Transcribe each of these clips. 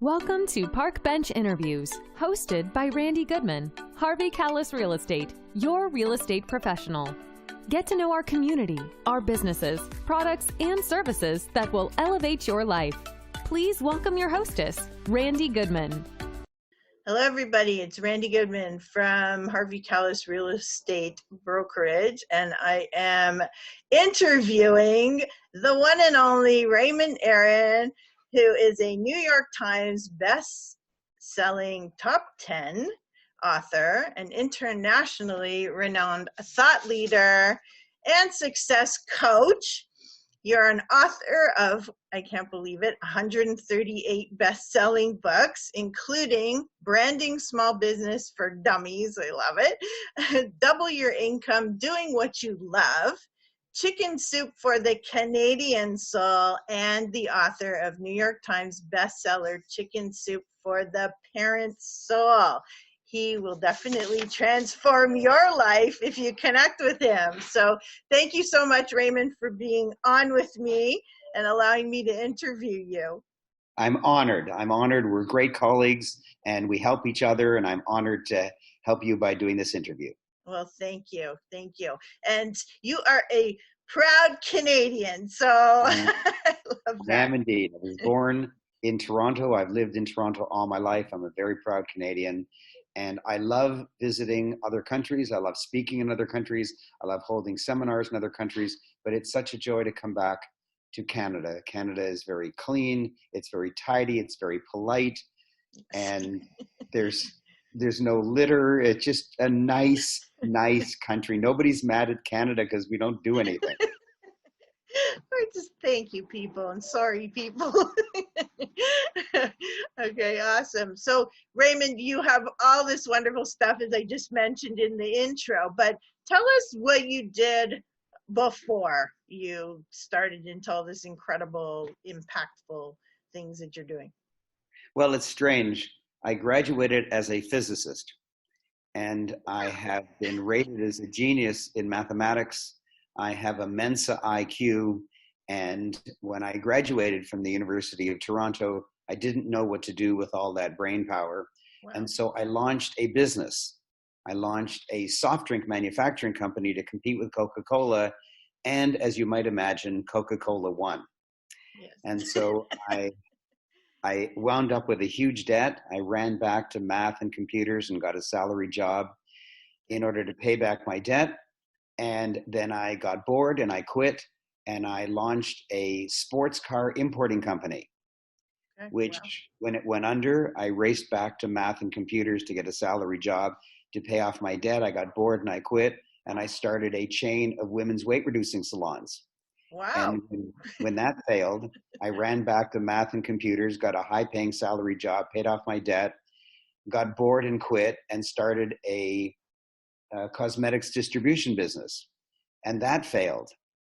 Welcome to Park Bench Interviews, hosted by Randy Goodman, Harvey Callis Real Estate, your real estate professional. Get to know our community, our businesses, products, and services that will elevate your life. Please welcome your hostess, Randy Goodman. Hello, everybody. It's Randy Goodman from Harvey Callis Real Estate Brokerage, and I am interviewing the one and only Raymond Aaron, who is a New York Times best-selling top 10 author, an internationally renowned thought leader, and success coach. You're an author of, I can't believe it, 138 best-selling books, including Branding Small Business for Dummies, I love it, Double Your Income, Doing What You Love, Chicken Soup for the Canadian Soul, and the author of New York Times bestseller, Chicken Soup for the Parent Soul. He will definitely transform your life if you connect with him. So thank you so much, Raymond, for being on with me and allowing me to interview you. I'm honored. We're great colleagues and we help each other, and I'm honored to help you by doing this interview. Well, thank you. Thank you. And you are a proud Canadian, so I love that. I am indeed. I was born in Toronto. I've lived in Toronto all my life. I'm a very proud Canadian. And I love visiting other countries. I love speaking in other countries. I love holding seminars in other countries. But it's such a joy to come back to Canada. Canada is very clean. It's very tidy. It's very polite. And there's no litter. It's just a nice country. Nobody's mad at Canada because we don't do anything. I just thank you, people, and sorry, people. Okay, awesome. So, Raymond, you have all this wonderful stuff, as I just mentioned in the intro, but tell us what you did before you started into all this incredible, impactful things that you're doing. Well, it's strange. I graduated as a physicist, and I have been rated as a genius in mathematics. I have a Mensa IQ, and when I graduated from the University of Toronto, I didn't know what to do with all that brain power. Wow. And so I launched a business. I launched a soft drink manufacturing company to compete with Coca-Cola, and as you might imagine, Coca-Cola won. Yes. And so I wound up with a huge debt. I ran back to math and computers and got a salary job in order to pay back my debt. And then I got bored and I quit, and I launched a sports car importing company, which when it went under, I raced back to math and computers to get a salary job to pay off my debt. I got bored and I quit, and I started a chain of women's weight reducing salons. Wow. And when that failed, I ran back to math and computers, got a high paying salary job, paid off my debt, got bored and quit, and started a cosmetics distribution business. And that failed.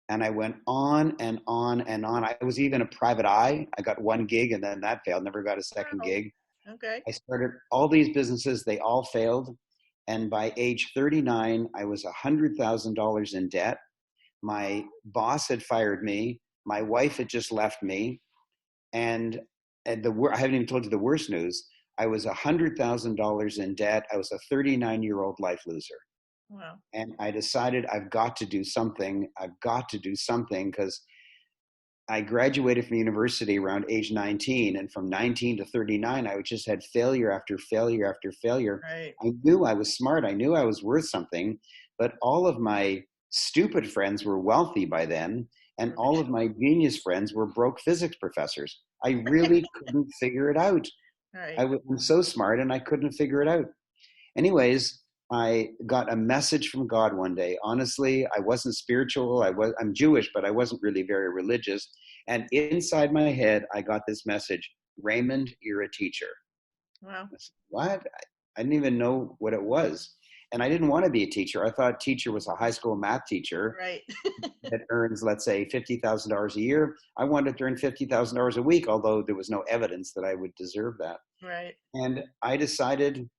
And I went on and on and on. I was even a private eye. I got one gig and then that failed, never got a second gig. Okay. I started all these businesses, they all failed. And by age 39, I was $100,000 in debt. My boss had fired me. My wife had just left me. And I haven't even told you the worst news. I was $100,000 in debt. I was a 39-year-old life loser. Wow. And I decided I've got to do something. Because I graduated from university around age 19. And from 19 to 39, I just had failure after failure after failure. Right. I knew I was smart. I knew I was worth something. But all of my stupid friends were wealthy by then. And all of my genius friends were broke physics professors. I really couldn't figure it out. Right. I'm so smart and I couldn't figure it out. Anyways, I got a message from God one day. Honestly, I wasn't spiritual. I'm Jewish, but I wasn't really very religious. And inside my head, I got this message: Raymond, you're a teacher. Wow. I said, what? I didn't even know what it was. And I didn't want to be a teacher. I thought teacher was a high school math teacher right. that earns, let's say, $50,000 a year. I wanted to earn $50,000 a week, although there was no evidence that I would deserve that. Right. And I decided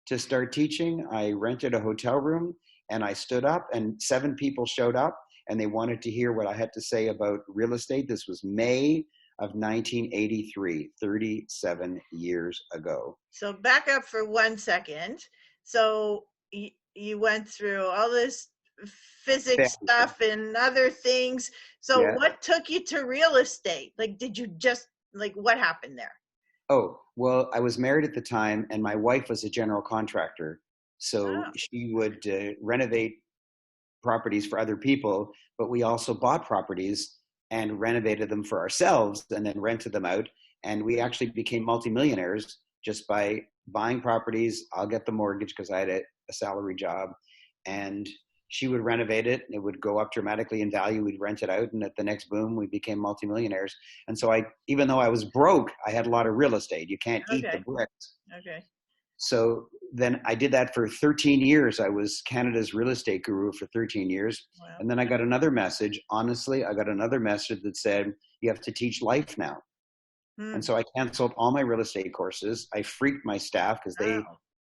to start teaching. I rented a hotel room and I stood up, and 7 people showed up and they wanted to hear what I had to say about real estate. This was May of 1983, 37 years ago. So back up for 1 second. So you went through all this physics stuff and other things. So Yeah. what took you to real estate? Like, did you just, like, what happened there? Oh, well, I was married at the time, and my wife was a general contractor. So Oh, she would renovate properties for other people, but we also bought properties and renovated them for ourselves and then rented them out. And we actually became multimillionaires just by buying properties. I'll get the mortgage because I had a salary job, and she would renovate it. It would go up dramatically in value. We'd rent it out, and at the next boom, we became multimillionaires. And so even though I was broke, I had a lot of real estate. You can't eat the okay. bricks. Okay. So then I did that for 13 years. I was Canada's real estate guru for 13 years. Wow. And then I got another message. Honestly, I got another message that said, you have to teach life now. And so I canceled all my real estate courses. I freaked my staff because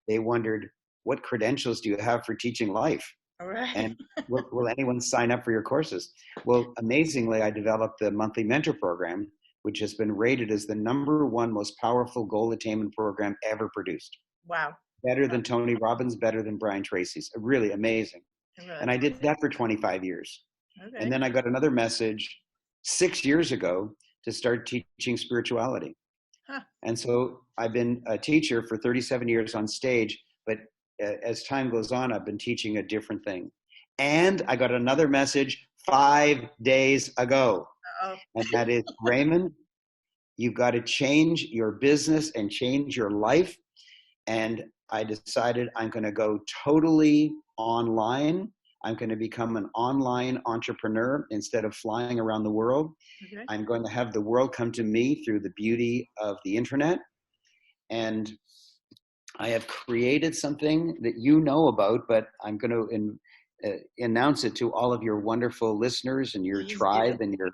they wondered, what credentials do you have for teaching life? All right. And will anyone sign up for your courses? Well, amazingly, I developed the monthly mentor program, which has been rated as the #1 most powerful goal attainment program ever produced. Wow. Better than Tony Robbins, better than Brian Tracy's. Really amazing. And I did that for 25 years. Okay. And then I got another message 6 years ago to start teaching spirituality. Huh. And so I've been a teacher for 37 years on stage, but as time goes on, I've been teaching a different thing. And I got another message 5 days ago. Uh-oh. And that is, Raymond, you've got to change your business and change your life. And I decided I'm going to go totally online. I'm going to become an online entrepreneur instead of flying around the world. Okay. I'm going to have the world come to me through the beauty of the internet. And I have created something that you know about, but I'm going to announce it to all of your wonderful listeners and your tribe and your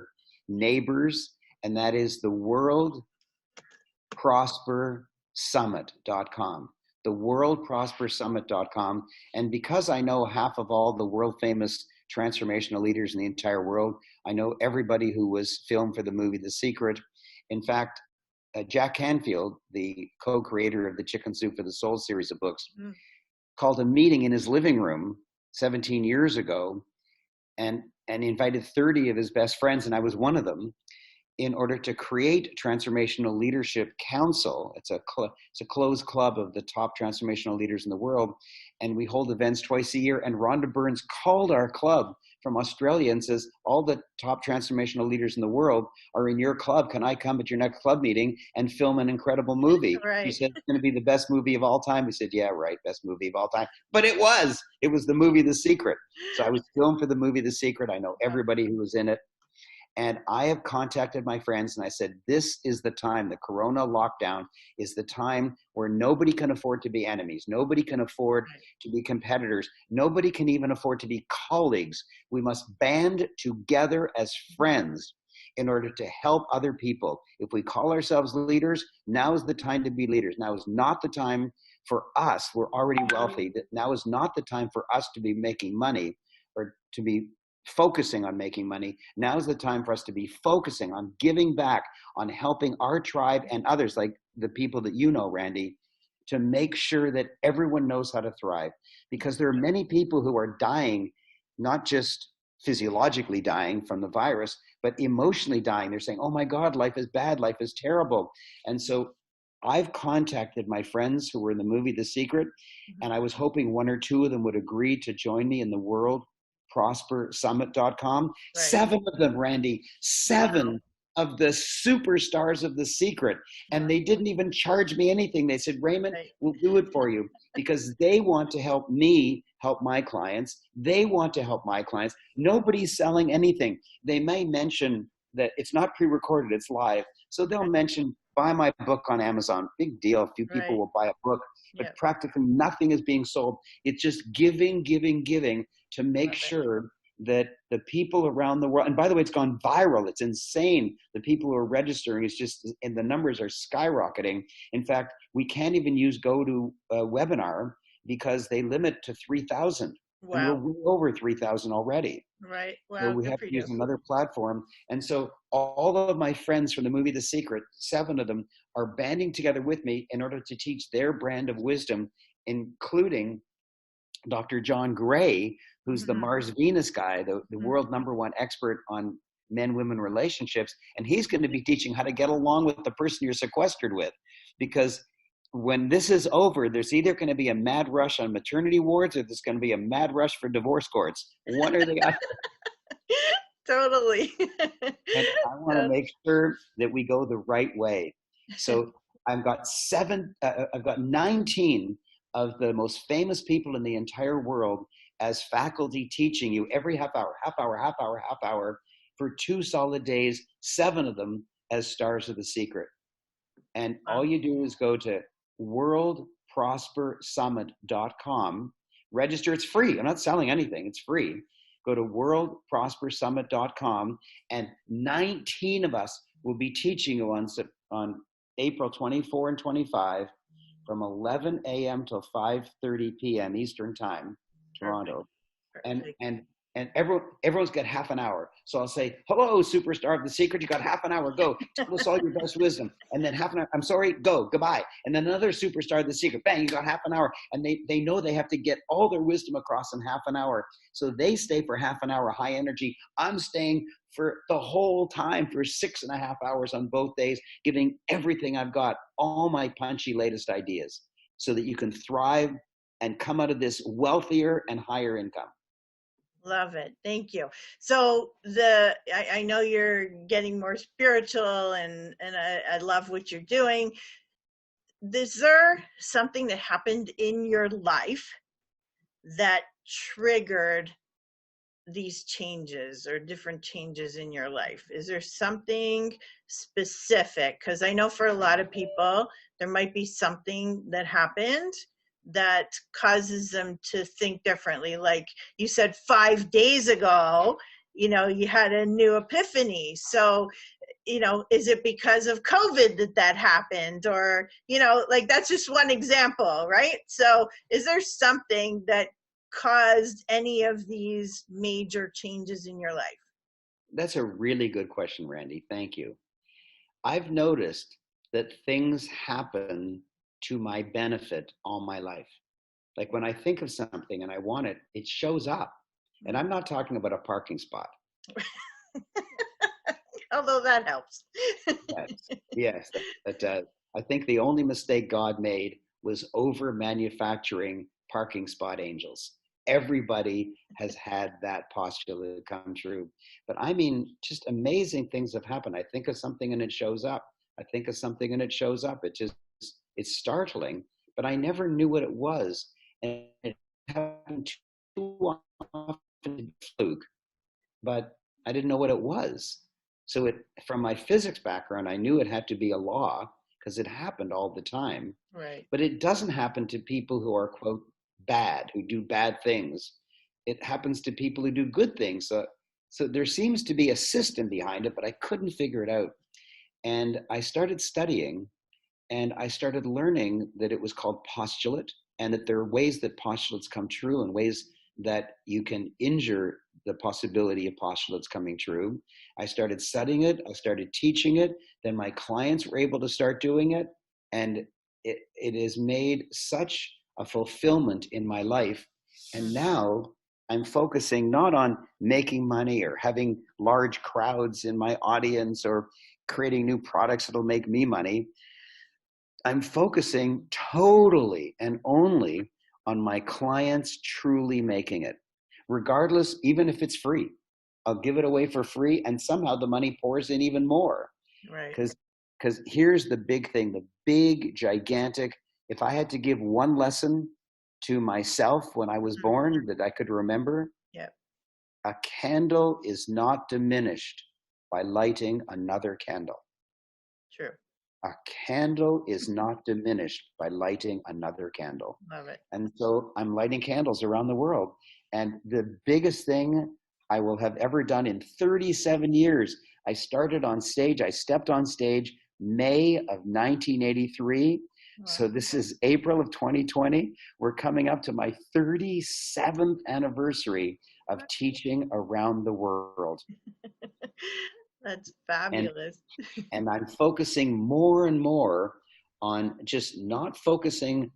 neighbors. And that is the World Prosper Summit.com, the worldprospersummit.com. And because I know half of all the world famous transformational leaders in the entire world, I know everybody who was filmed for the movie The Secret. In fact, Jack Canfield, the co-creator of the Chicken Soup for the Soul series of books, called a meeting in his living room 17 years ago and invited 30 of his best friends, and I was one of them, in order to create Transformational Leadership Council. It's a closed club of the top transformational leaders in the world. And we hold events twice a year. And Rhonda Burns called our club from Australia and says, all the top transformational leaders in the world are in your club. Can I come at your next club meeting and film an incredible movie? Right. She said, it's going to be the best movie of all time. We said, yeah, right, best movie of all time. But it was the movie The Secret. So I was filmed for the movie The Secret. I know everybody who was in it. And I have contacted my friends and I said, this is the time, the Corona lockdown is the time where nobody can afford to be enemies. Nobody can afford to be competitors. Nobody can even afford to be colleagues. We must band together as friends in order to help other people. If we call ourselves leaders, now is the time to be leaders. Now is not the time for us. We're already wealthy. Now is not the time for us to be making money or to be focusing on making money. Now is the time for us to be focusing on giving back, on helping our tribe and others, like the people that you know, Randy, to make sure that everyone knows how to thrive. Because there are many people who are dying, not just physiologically dying from the virus, but emotionally dying. They're saying, oh my God, life is bad, life is terrible. And so I've contacted my friends who were in the movie The Secret, and I was hoping 1 or 2 of them would agree to join me in the World Prosper Summit.com. Right. 7 of them, Randy, 7 of the superstars of The Secret. And they didn't even charge me anything. They said, Raymond, we'll do it for you, because they want to help me help my clients. They want to help my clients. Nobody's selling anything. They may mention that it's not pre-recorded, it's live. So they'll mention, buy my book on Amazon. Big deal. A few people will buy a book, but practically nothing is being sold. It's just giving, giving, giving to make sure that the people around the world, and by the way, it's gone viral. It's insane. The people who are registering is just, and the numbers are skyrocketing. In fact, we can't even use GoToWebinar because they limit to 3,000. And we're Wow. way over 3,000 already. Right. So Wow. we Good have for to you. use another platform. And so all of my friends from the movie The Secret, 7 of them, are banding together with me in order to teach their brand of wisdom, including Dr. John Gray, who's the Mhm. Mars Venus guy, the Mhm. world #1 expert on men-women relationships. And he's going to be teaching how to get along with the person you're sequestered with. Because when this is over, there's either going to be a mad rush on maternity wards or there's going to be a mad rush for divorce courts. One or the other. Totally. And I want to make sure that we go the right way. So I've got 19 of the most famous people in the entire world as faculty teaching you every half hour, half hour, half hour, half hour for 2 solid days, 7 of them as stars of The Secret. And all you do is go to worldprospersummit.com, register. It's free. I'm not selling anything. It's free. Go to worldprospersummit.com, and 19 of us will be teaching you on April 24 and 25 from 11 a.m. till 5:30 p.m. Eastern Time, Toronto. Perfect. And everyone's got half an hour. So I'll say, hello, superstar of The Secret. You got half an hour. Go. Tell us all your best wisdom. And then half an hour. I'm sorry. Go. Goodbye. And then another superstar of The Secret. Bang. You got half an hour. And they know they have to get all their wisdom across in half an hour. So they stay for half an hour, high energy. I'm staying for the whole time for 6.5 hours on both days, giving everything I've got, all my punchy latest ideas, so that you can thrive and come out of this wealthier and higher income. Love it. Thank you. So I know you're getting more spiritual, and I love what you're doing. Is there something that happened in your life that triggered these changes or different changes in your life? Is there something specific? Because I know for a lot of people, there might be something that happened that causes them to think differently. Like you said, 5 days ago, you had a new epiphany. So, is it because of COVID that happened? Or, like that's just one example, right? So is there something that caused any of these major changes in your life? That's a really good question, Randy. Thank you. I've noticed that things happen to my benefit all my life. Like when I think of something and I want it, it shows up. And I'm not talking about a parking spot. Although that helps. Yes, that does. I think the only mistake God made was over manufacturing parking spot angels. Everybody has had that postulate come true. But I mean, just amazing things have happened. I think of something and it shows up. I think of something and it shows up. It's startling, but I never knew what it was. And it happened too often, fluke, but I didn't know what it was. So from my physics background, I knew it had to be a law because it happened all the time. Right. But it doesn't happen to people who are, quote, bad, who do bad things. It happens to people who do good things. So there seems to be a system behind it, but I couldn't figure it out. And I started studying, and I started learning that it was called postulate, and that there are ways that postulates come true and ways that you can injure the possibility of postulates coming true. I started studying it. I started teaching it. Then my clients were able to start doing it. And it has made such a fulfillment in my life. And now I'm focusing not on making money or having large crowds in my audience or creating new products that'll make me money. I'm focusing totally and only on my clients truly making it, regardless, even if it's free. I'll give it away for free, and somehow the money pours in even more. Right. Because here's the big thing, the big, gigantic, if I had to give one lesson to myself when I was born that I could remember, Yep. A candle is not diminished by lighting another candle. True. A candle is not diminished by lighting another candle. Love it. And so I'm lighting candles around the world. And the biggest thing I will have ever done in 37 years, I started on stage, I stepped on stage May of 1983 Wow. So this is April of 2020. We're coming up to my 37th anniversary of teaching around the world. That's And, fabulous. and I'm focusing more and more on just not focusing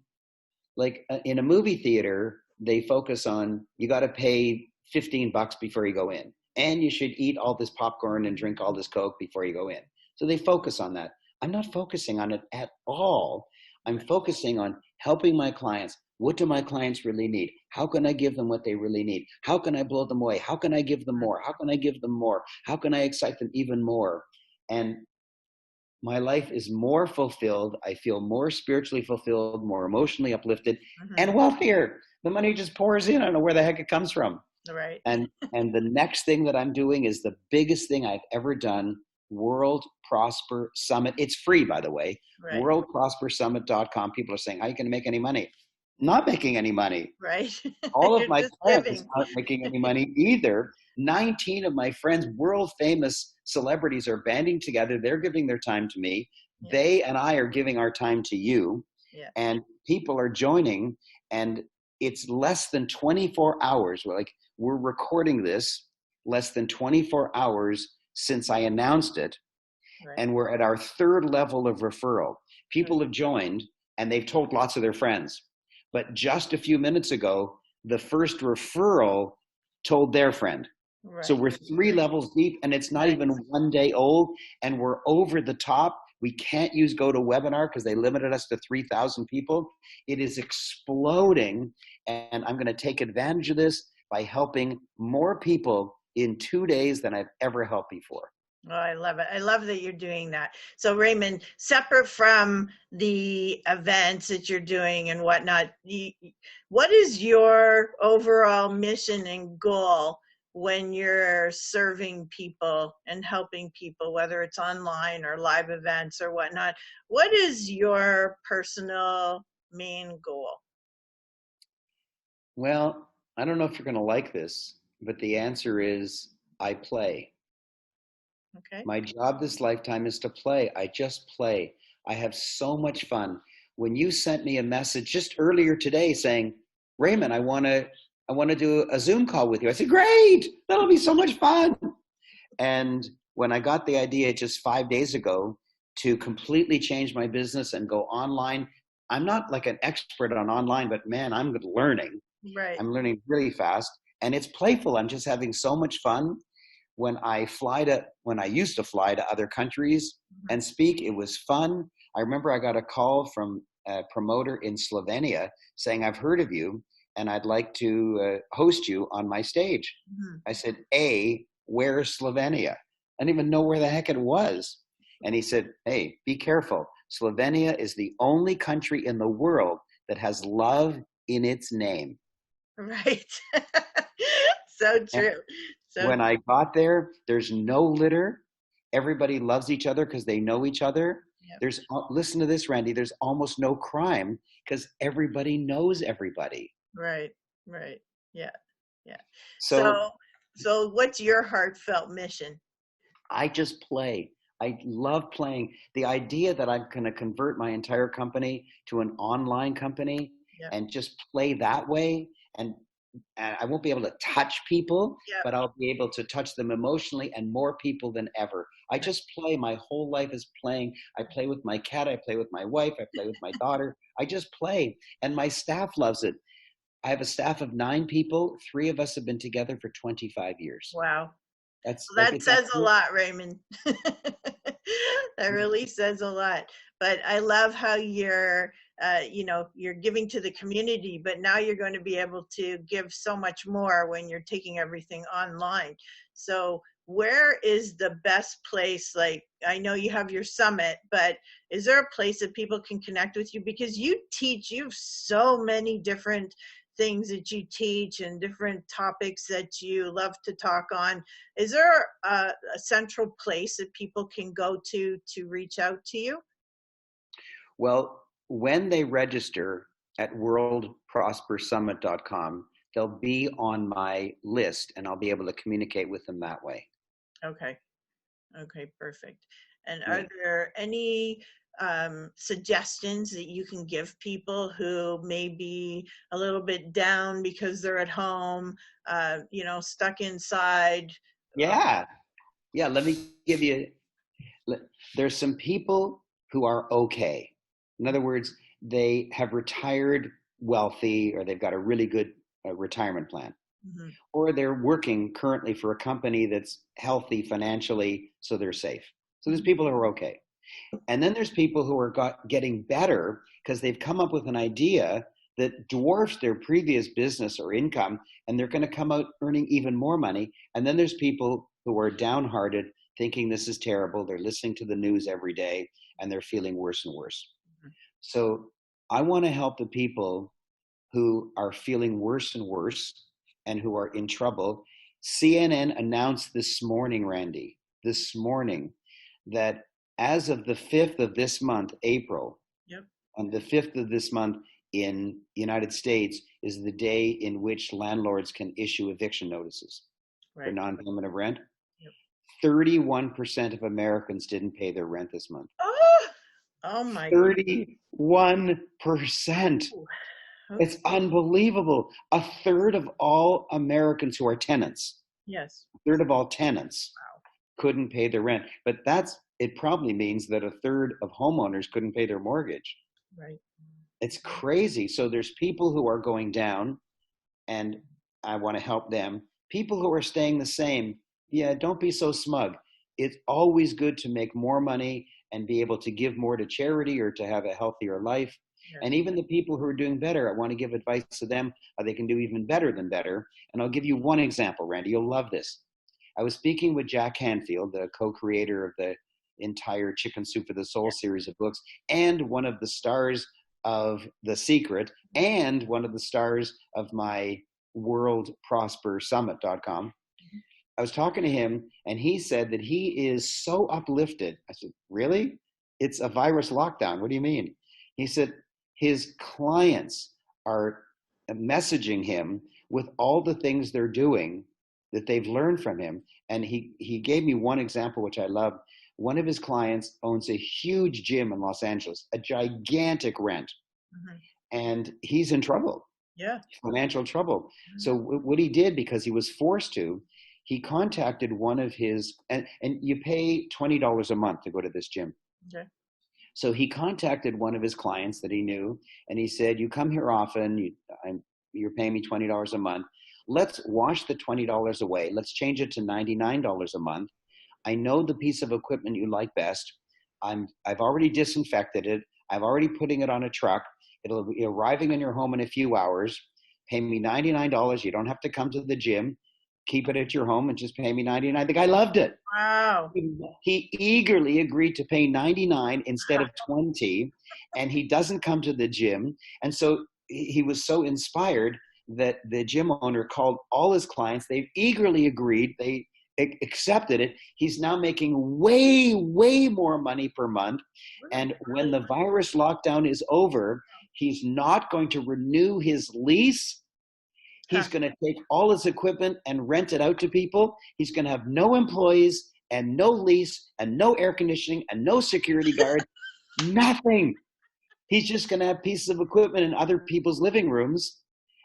like in a movie theater, they focus on you got to pay $15 before you go in, and you should eat all this popcorn and drink all this Coke before you go in. So they focus on that. I'm not focusing on it at all. I'm focusing on helping my clients. What do my clients really need? How can I give them what they really need? How can I blow them away? How can I give them more? How can I give them more? How can I excite them even more? And my life is more fulfilled. I feel more spiritually fulfilled, more emotionally uplifted, and wealthier. The money just pours in. I don't know where the heck it comes from. Right. And the next thing that I'm doing is the biggest thing I've ever done, World Prosper Summit. It's free, by the way. Right. WorldProsperSummit.com. People are saying, how are you going to make any money? Not making any money. Right. All of You're my just friends living. aren't making any money either. 19 of my friends, world famous celebrities, are banding together. They're giving their time to me. Yeah. They and I are giving our time to you. Yeah. And people are joining. And it's less than 24 hours. We're recording this less than 24 hours since I announced it. Right. And we're at our third level of referral. People have joined and they've told lots of their friends. But just a few minutes ago, the first referral told their friend. Right. So we're 3 levels deep, and it's not even 1 day old, and we're over the top. We can't use GoToWebinar because they limited us to 3,000 people. It is exploding, and I'm going to take advantage of this by helping more people in 2 days than I've ever helped before. Oh, I love it. I love that you're doing that. So Raymond, separate from the events that you're doing and whatnot, what is your overall mission and goal when you're serving people and helping people, whether it's online or live events or whatnot? What is your personal main goal? Well, I don't know if you're going to like this, but the answer is I play. Okay. My job this lifetime is to play. I just play. I have so much fun. When you sent me a message just earlier today saying, Raymond, I want to do a Zoom call with you. I said, great, that'll be so much fun. And when I got the idea just 5 days ago to completely change my business and go online, I'm not like an expert on online, but man, I'm learning. Right. I'm learning really fast, and it's playful. I'm just having so much fun. When I used to fly to other countries and speak, it was fun. I remember I got a call from a promoter in Slovenia saying, I've heard of you and I'd like to host you on my stage. I said, where's Slovenia? I didn't even know where the heck it was. And he said, hey, be careful. Slovenia is the only country in the world that has love in its name. Right. So true. When I got there, there's no litter. Everybody loves each other because they know each other. Yep. Listen to this, Randy, there's almost no crime because everybody knows everybody. Right. Yeah. So what's your heartfelt mission? I just play. I love playing. The idea that I'm going to convert my entire company to an online company and just play that way, and I won't be able to touch people, but I'll be able to touch them emotionally and more people than ever. I just play. My whole life is playing. I play with my cat. I play with my wife. I play with my daughter. I just play. And my staff loves it. I have a staff of 9 people. 3 of us have been together for 25 years. Wow. That says a lot, Raymond. That really says a lot. But I love how you're giving to the community, but now you're going to be able to give so much more when you're taking everything online. So where is the best place? Like, I know you have your summit, but is there a place that people can connect with you? Because you have so many different things that you teach and different topics that you love to talk on. Is there a central place that people can go to reach out to you? Well, when they register at worldprospersummit.com, they'll be on my list and I'll be able to communicate with them that way. Okay, perfect. And are there any suggestions that you can give people who may be a little bit down because they're at home, stuck inside? Yeah. Yeah. Let me give you, there's some people who are okay. In other words, they have retired wealthy, or they've got a really good retirement plan, Mhm. or they're working currently for a company that's healthy financially, so they're safe. So there's people who are okay. And then there's people who are getting better because they've come up with an idea that dwarfs their previous business or income, and they're going to come out earning even more money. And then there's people who are downhearted, thinking this is terrible. They're listening to the news every day, and they're feeling worse and worse. So I want to help the people who are feeling worse and worse and who are in trouble. CNN announced this morning, Randy, this morning, that as of the 5th of this month, April, Yep. and the 5th of this month in the United States is the day in which landlords can issue eviction notices for Right. non-payment of rent. Yep. 31% of Americans didn't pay their rent this month. Oh my. 31%. Okay. It's unbelievable. A third of all Americans who are tenants, Yes. a third of all tenants couldn't pay their rent. But it probably means that a third of homeowners couldn't pay their mortgage. Right. It's crazy. So there's people who are going down, and I want to help them. People who are staying the same, yeah, don't be so smug. It's always good to make more money and be able to give more to charity or to have a healthier life. Yes. And even the people who are doing better, I want to give advice to them how they can do even better than better. And I'll give you one example, Randy. You'll love this. I was speaking with Jack Canfield, the co-creator of the entire Chicken Soup for the Soul series of books, and one of the stars of The Secret, and one of the stars of my worldprospersummit.com. I was talking to him, and he said that he is so uplifted. I said, really? It's a virus lockdown. What do you mean? He said his clients are messaging him with all the things they're doing that they've learned from him. And he gave me one example, which I love. One of his clients owns a huge gym in Los Angeles, a gigantic rent. Mm-hmm. And he's in trouble. Yeah. Financial trouble. Mm-hmm. So what he did, because he was forced to, he contacted one of his, and you pay $20 a month to go to this gym. Okay. So he contacted one of his clients that he knew, and he said, you come here often, you're paying me $20 a month. Let's wash the $20 away. Let's change it to $99 a month. I know the piece of equipment you like best. I've already disinfected it. I'm already putting it on a truck. It'll be arriving in your home in a few hours. Pay me $99. You don't have to come to the gym. Keep it at your home and just pay me $99. The guy loved it. Wow. He eagerly agreed to pay $99 instead of $20, and he doesn't come to the gym. And so he was so inspired that the gym owner called all his clients. They've eagerly agreed. They accepted it. He's now making way, way more money per month. And when the virus lockdown is over, he's not going to renew his lease. He's going to take all his equipment and rent it out to people. He's going to have no employees and no lease and no air conditioning and no security guard, nothing. He's just going to have pieces of equipment in other people's living rooms.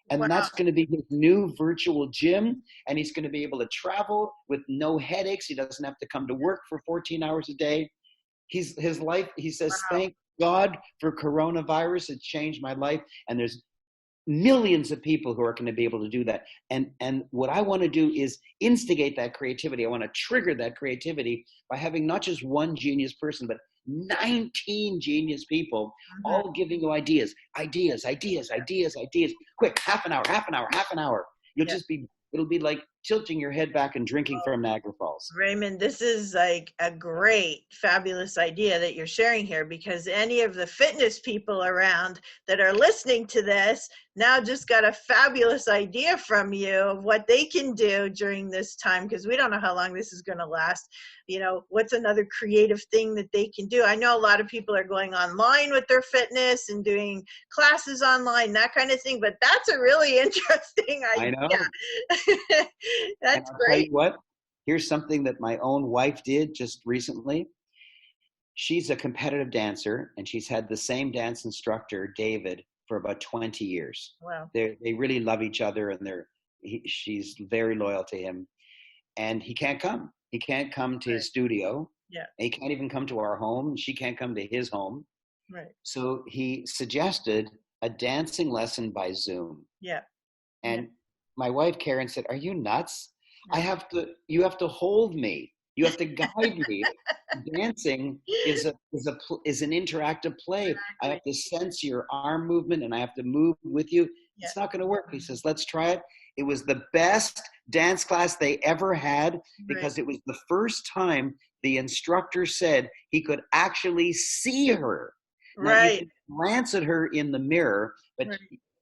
And that's going to be his new virtual gym. And he's going to be able to travel with no headaches. He doesn't have to come to work for 14 hours a day. His life, he says, thank God for coronavirus. It changed my life. And there's millions of people who are going to be able to do that. And what I want to do is instigate that creativity. I want to trigger that creativity by having not just one genius person, but 19 genius people all giving you ideas. Quick, half an hour. It'll be like tilting your head back and drinking from Niagara Falls. Raymond, this is like a great, fabulous idea that you're sharing here, because any of the fitness people around that are listening to this now just got a fabulous idea from you of what they can do during this time, because we don't know how long this is going to last. You know, what's another creative thing that they can do? I know a lot of people are going online with their fitness and doing classes online, that kind of thing, but that's a really interesting idea. I know. That's I'll great. tell you what, here's something that my own wife did just recently. she's a competitive dancer, and she's had the same dance instructor, David, for about 20 years. Wow. They really love each other, and she's very loyal to him. And he can't come. He can't come to Right. his studio. Yeah. He can't even come to our home. She can't come to his home. Right. So he suggested a dancing lesson by Zoom. Yeah. And my wife, Karen, said, "Are you nuts? Yeah. You have to hold me. You have to guide me. Dancing is an interactive play. I have to sense your arm movement and I have to move with you. Yeah. It's not going to work." He says, "Let's try it." It was the best dance class they ever had because it was the first time the instructor said he could actually see her. Now, you can glance at her in the mirror, but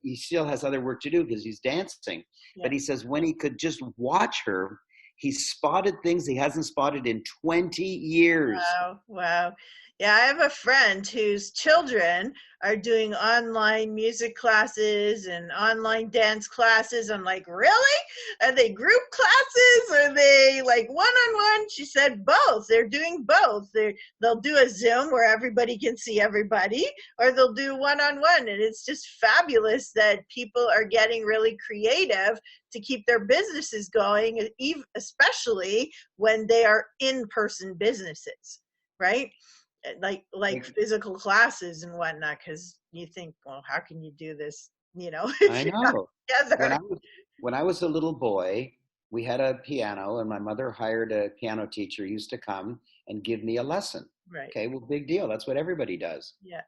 he still has other work to do because he's dancing. Yeah. But he says when he could just watch her, he spotted things he hasn't spotted in 20 years. Wow, wow. Yeah, I have a friend whose children are doing online music classes and online dance classes. I'm like, really? Are they group classes? Are they like one-on-one? She said both. They're doing both. They'll do a Zoom where everybody can see everybody, or they'll do one-on-one. And it's just fabulous that people are getting really creative to keep their businesses going, especially when they are in-person businesses, right? Like physical classes and whatnot, because you think, well, how can you do this, if I you're not know. together? When I was a little boy, we had a piano, and my mother hired a piano teacher who used to come and give me a lesson. Right. Okay, well, big deal. That's what everybody does. Yeah.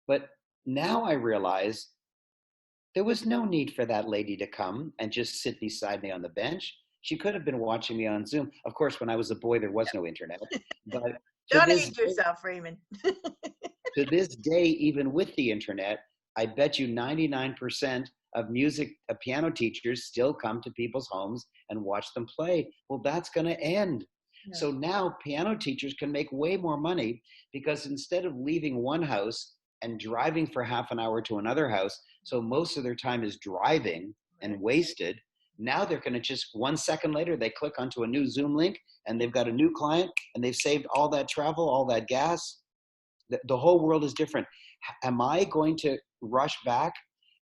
But now I realize there was no need for that lady to come and just sit beside me on the bench. She could have been watching me on Zoom. Of course, when I was a boy, there was no internet. But don't age yourself, Raymond. To this day, even with the internet, I bet you 99% of piano teachers still come to people's homes and watch them play. Well, that's going to end. Yeah. So now piano teachers can make way more money because instead of leaving one house and driving for half an hour to another house, so most of their time is driving and wasted, now they're going to just 1 second later, they click onto a new Zoom link and they've got a new client and they've saved all that travel, all that gas. The whole world is different. Am I going to rush back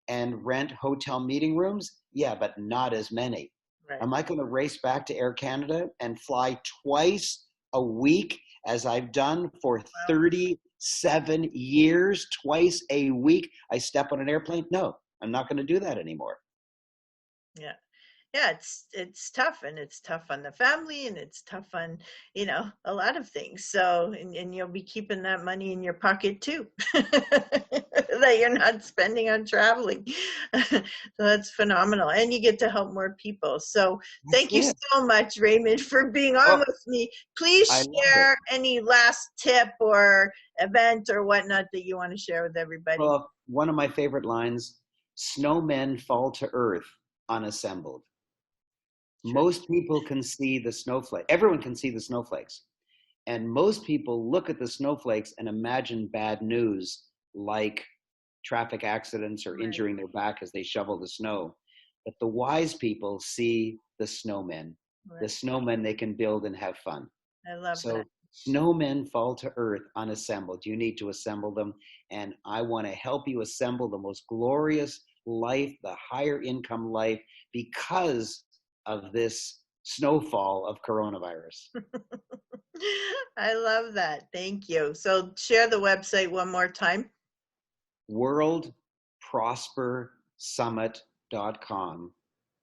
and rent hotel meeting rooms? Yeah, but not as many. Right. Am I going to race back to Air Canada and fly twice a week as I've done for 37 years, twice a week? I step on an airplane? No, I'm not going to do that anymore. Yeah. Yeah, it's tough, and it's tough on the family, and it's tough on, a lot of things. So, and you'll be keeping that money in your pocket too, that you're not spending on traveling. So that's phenomenal. And you get to help more people. So thank you so much, Raymond, for being on with me. Please share any last tip or event or whatnot that you want to share with everybody. Well, one of my favorite lines, snowmen fall to earth unassembled. Sure. Most people can see the snowflake. Everyone can see the snowflakes. And most people look at the snowflakes and imagine bad news like traffic accidents or injuring their back as they shovel the snow. But the wise people see the snowmen, the snowmen they can build and have fun. I love that. So snowmen fall to earth unassembled. You need to assemble them. And I want to help you assemble the most glorious life, the higher income life, because of this snowfall of coronavirus. I love that. Thank you. So share the website one more time. WorldProsperSummit.com.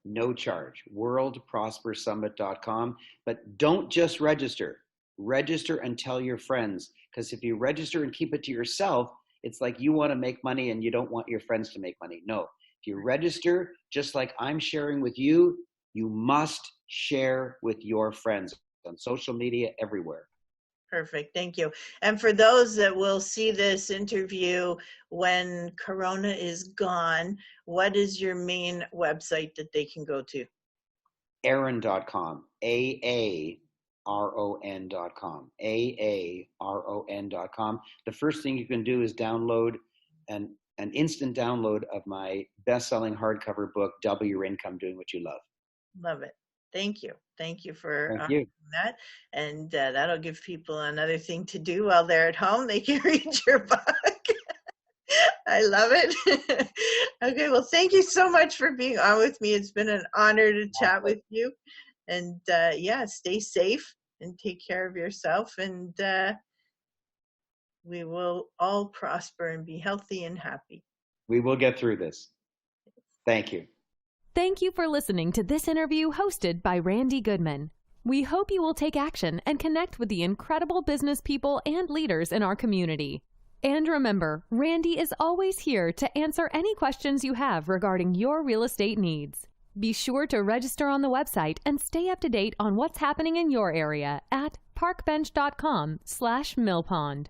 No charge. WorldProsperSummit.com. But don't just register. Register and tell your friends. Because if you register and keep it to yourself, it's like you want to make money and you don't want your friends to make money. No. If you register, just like I'm sharing with you, you must share with your friends on social media, everywhere. Perfect. Thank you. And for those that will see this interview when Corona is gone, what is your main website that they can go to? Aaron.com. AARON.com. AARON.com. The first thing you can do is download an instant download of my best-selling hardcover book, Double Your Income Doing What You Love. Love it. Thank you. Thank you for Thank you. that. And that'll give people another thing to do while they're at home. They can read your book. I love it. Okay, well, thank you so much for being on with me. It's been an honor to chat with you. And yeah, stay safe and take care of yourself. And we will all prosper and be healthy and happy. We will get through this. Thank you. Thank you for listening to this interview hosted by Randy Goodman. We hope you will take action and connect with the incredible business people and leaders in our community. And remember, Randy is always here to answer any questions you have regarding your real estate needs. Be sure to register on the website and stay up to date on what's happening in your area at parkbench.com/millpond.